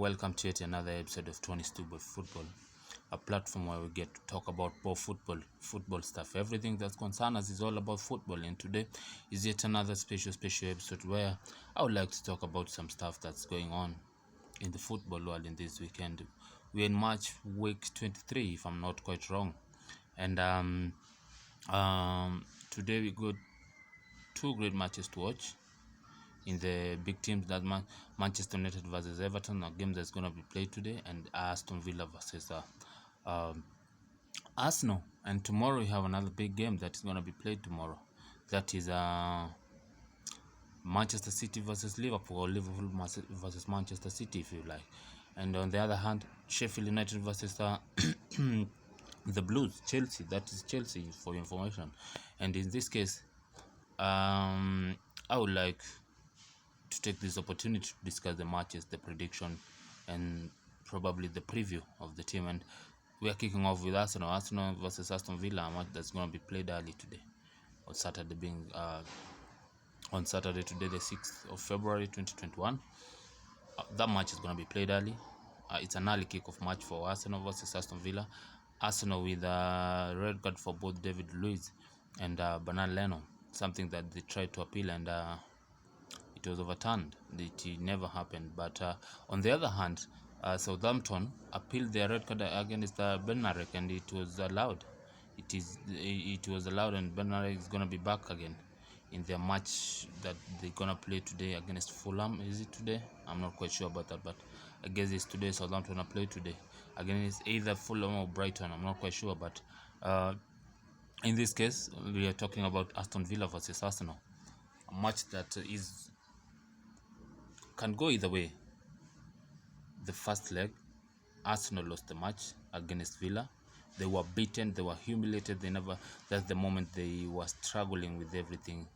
Welcome to yet another episode of 22 by Football, a platform where we get to talk about both football stuff. Everything that concerns us is all about football, and today is yet another special episode where I would like to talk about some stuff that's going on in the football world in this weekend. We're in March week 23, if I'm not quite wrong, and today we got two great matches to watch in the big teams. That Manchester United versus Everton, a game that's going to be played today, and Aston Villa versus Arsenal. And tomorrow we have another big game that is going to be played tomorrow. That is Manchester City versus Liverpool, or Liverpool versus Manchester City, if you like. And on the other hand, Sheffield United versus the Blues, Chelsea. That is Chelsea, for your information. And in this case, I would like to take this opportunity to discuss the matches, the prediction, and probably the preview of the team. And we are kicking off with Arsenal versus Aston Villa, a match that's going to be played early today, on Saturday, on Saturday today, the 6th of February 2021. That match is going to be played early. It's an early kickoff match for Arsenal versus Aston Villa. Arsenal with a red card for both David Luiz and Bernard Leno, something that they tried to appeal, and it was overturned. It never happened. But on the other hand, Southampton appealed their red card against Bednarek, and it was allowed. It was allowed, and Bednarek is gonna be back again in their match that they're gonna play today against Fulham. Is it today? I'm not quite sure about that, but I guess it's today. Southampton are play today against either Fulham or Brighton. I'm not quite sure, but in this case, we are talking about Aston Villa versus Arsenal, a match that can go either way. The first leg, Arsenal lost the match against Villa. They were beaten, they were humiliated. That's the moment they were struggling with everything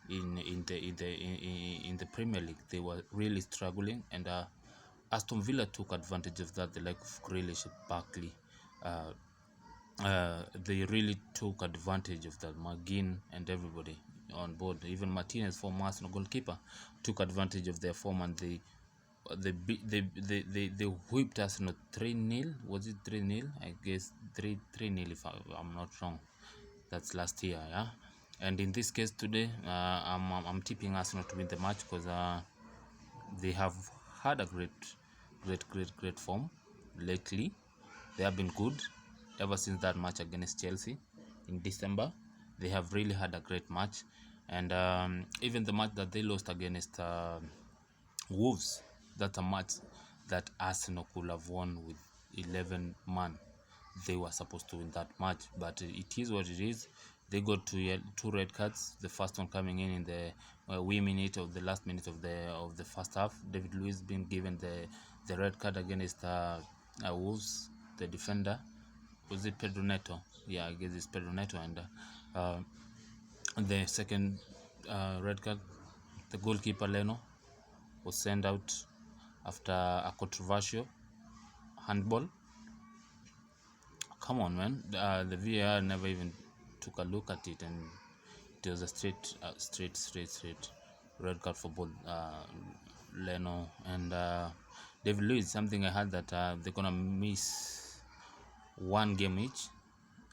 in the Premier League. They were really struggling, and Aston Villa took advantage of that. The like of Grealish, Barkley, they really took advantage of that. McGinn and everybody on board, even Martinez, former Arsenal goalkeeper, took advantage of their form, and they whipped Arsenal 3-0. Was it 3-0? I guess 3-0 if I'm not wrong. That's last year, yeah. And in this case today, I'm tipping Arsenal to win the match, because they have had a great form lately. They have been good ever since that match against Chelsea in December. They have really had a great match, and even the match that they lost against Wolves, that's a match that Arsenal could have won with 11 man. They were supposed to win that match, but it is what it is. They got two red cards. The first one coming in the last minute of the first half. David Luiz being given the red card against Wolves, the defender. Was it Pedro Neto? Yeah, I guess it's Pedro Neto. And the second red card, the goalkeeper Leno was sent out after a controversial handball. Come on, man. The VAR never even took a look at it, and it was a straight red card for both Leno and David Luiz. Something I heard that they're gonna miss one game each.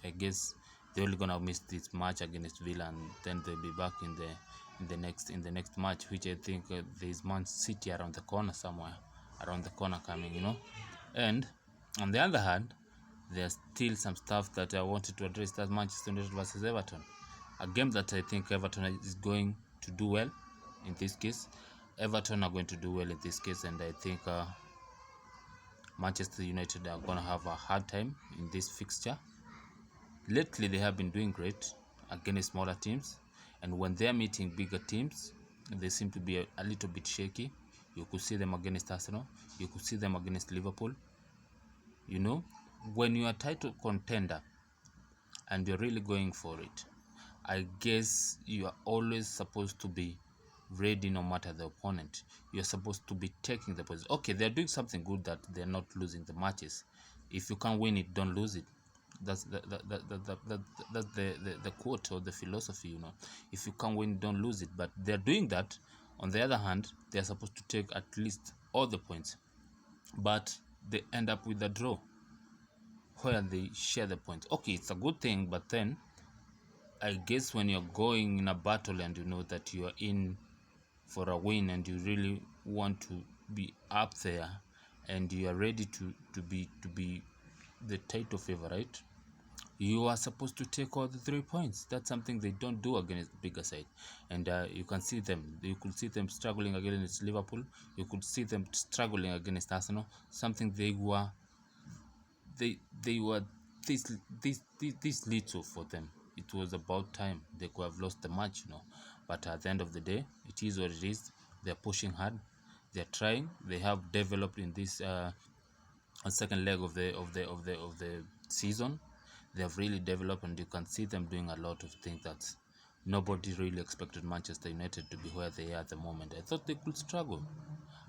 I guess they're only gonna miss this match against Villa, and then they'll be back in the next match, which I think there's Man City around the corner coming, And on the other hand, there's still some stuff that I wanted to address. That's Manchester United versus Everton, a game that I think Everton is going to do well in this case. Everton are going to do well in this case, and I think Manchester United are going to have a hard time in this fixture. Lately, they have been doing great against smaller teams, and when they're meeting bigger teams, they seem to be a little bit shaky. You could see them against Arsenal. You could see them against Liverpool. When you are title contender and you're really going for it, I guess you are always supposed to be ready no matter the opponent. You're supposed to be taking the position. Okay, they're doing something good, that they're not losing the matches. If you can't win it, don't lose it. That's the quote or the philosophy, If you can't win, don't lose it. But they're doing that. On the other hand, they're supposed to take at least all the points. but they end up with a draw where they share the points. Okay, it's a good thing, but then I guess when you're going in a battle and you know that you are in for a win and you really want to be up there and you are ready to be the title favorite, you are supposed to take all the 3 points. That's something they don't do against bigger side, and you can see them. You could see them struggling against Liverpool. You could see them struggling against Arsenal. Something they were this little for them. It was about time. They could have lost the match, But at the end of the day, it is what it is. They're pushing hard. They're trying. They have developed in this second leg of the season. They have really developed, and you can see them doing a lot of things that nobody really expected Manchester United to be where they are at the moment. I thought they could struggle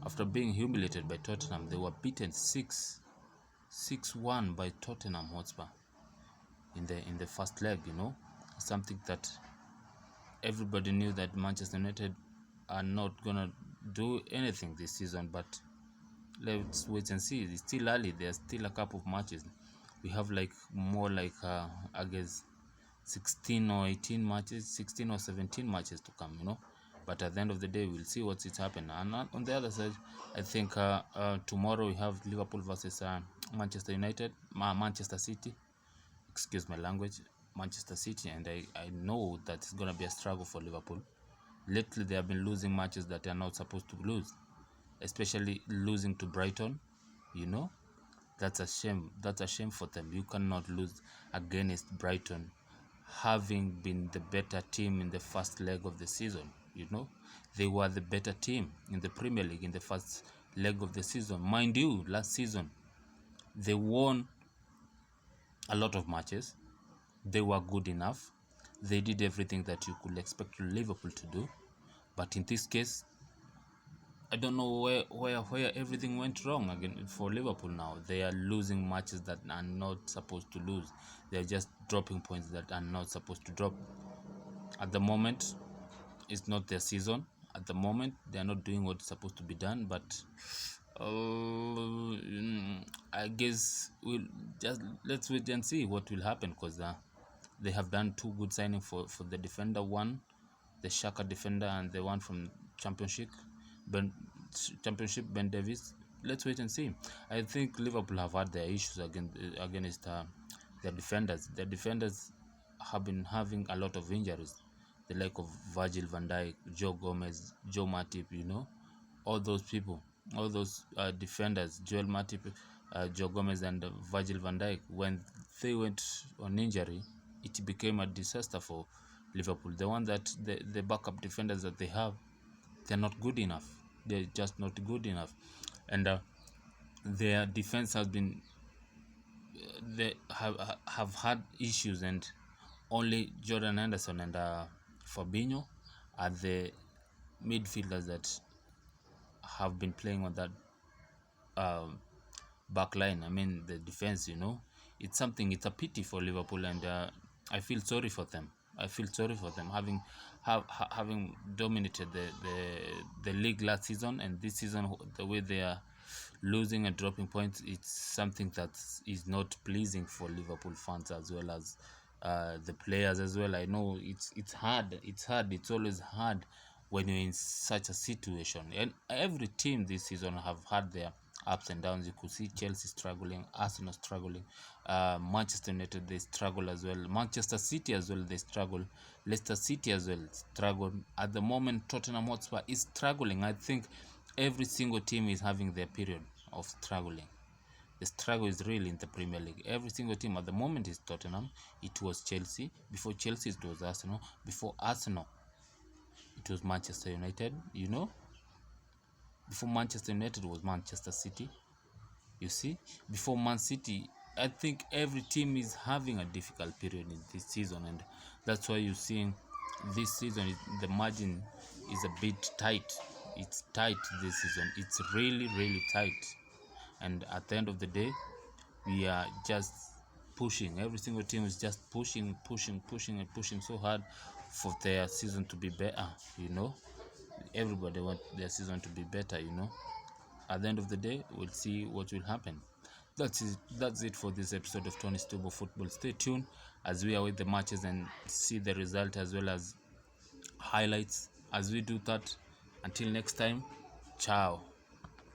after being humiliated by Tottenham. They were beaten 6-1 by Tottenham Hotspur in the first leg. Something that everybody knew that Manchester United are not gonna do anything this season, but let's wait and see. It's still early. There's still a couple of matches. We have more like I guess 16 or 18 matches, 16 or 17 matches to come. But at the end of the day, we'll see what's it happen. And on the other side, I think tomorrow we have Liverpool versus Manchester City. Excuse my language, Manchester City, and I know that it's gonna be a struggle for Liverpool. Lately, they have been losing matches that they are not supposed to lose, especially losing to Brighton. That's a shame. That's a shame for them. You cannot lose against Brighton, having been the better team in the first leg of the season. They were the better team in the Premier League in the first leg of the season. Mind you, last season they won a lot of matches. They were good enough. They did everything that you could expect Liverpool to do. But in this case, I don't know where everything went wrong again for Liverpool now. They are losing matches that are not supposed to lose. They are just dropping points that are not supposed to drop. At the moment, it's not their season. At the moment, they are not doing what's supposed to be done. But I guess let's wait and see what will happen, because they have done two good signings for the defender. One, the Shaka defender, and the one from Championship, Ben Davies. Let's wait and see. I think Liverpool have had their issues against their defenders. Their defenders have been having a lot of injuries. The like of Virgil van Dijk, Joe Gomez, Joe Matip, all those people, all those defenders, Joel Matip, Joe Gomez, and Virgil van Dijk. When they went on injury, it became a disaster for Liverpool. The one that the backup defenders that they have, they're not good enough. They're just not good enough, and their defense has been they have had issues, and only Jordan Henderson and Fabinho are the midfielders that have been playing on that back line. I mean, the defense. It's a pity for Liverpool, and I feel sorry for them. Having dominated the league last season, and this season the way they are losing and dropping points, it's something that is not pleasing for Liverpool fans as well as the players as well. I know it's hard. It's always hard when you're in such a situation, and every team this season have had their ups and downs. You could see Chelsea struggling, Arsenal struggling, Manchester United, they struggle as well, Manchester City as well, they struggle, Leicester City as well struggle. At the moment, Tottenham Hotspur is struggling. I think every single team is having their period of struggling. The struggle is really in the Premier League. Every single team at the moment is Tottenham. It was Chelsea. Before Chelsea, it was Arsenal. Before Arsenal, it was Manchester United. Before Manchester United was Manchester City. You see, before Man City, I think every team is having a difficult period in this season, and that's why you're seeing this season the margin is a bit tight. It's tight this season. It's really, really tight. And at the end of the day, we are just pushing. Every single team is just pushing and pushing so hard for their season to be better. Everybody wants their season to be better. at the end of the day, we'll see what will happen. That's it for this episode of Tony's Tube of Football. Stay tuned as we await the matches and see the result as well as highlights as we do that. Until next time, ciao.